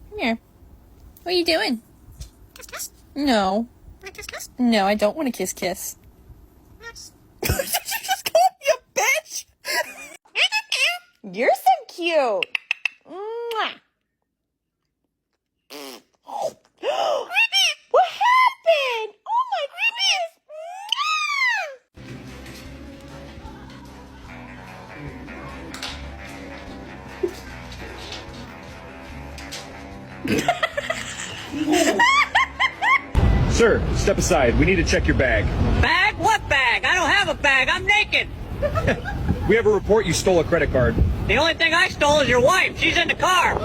Come here. What are you doing? Kiss, kiss. No. Want to kiss, kiss? No, I don't want to kiss, kiss. Yes. Did you just call me a bitch? You're so cute. Mwah. What happened? Oh my goodness. Sir, step aside. We need to check your bag. Bag? What bag? I don't have a bag. I'm naked. We have a report you stole a credit card. The only thing I stole is your wife. She's in the car.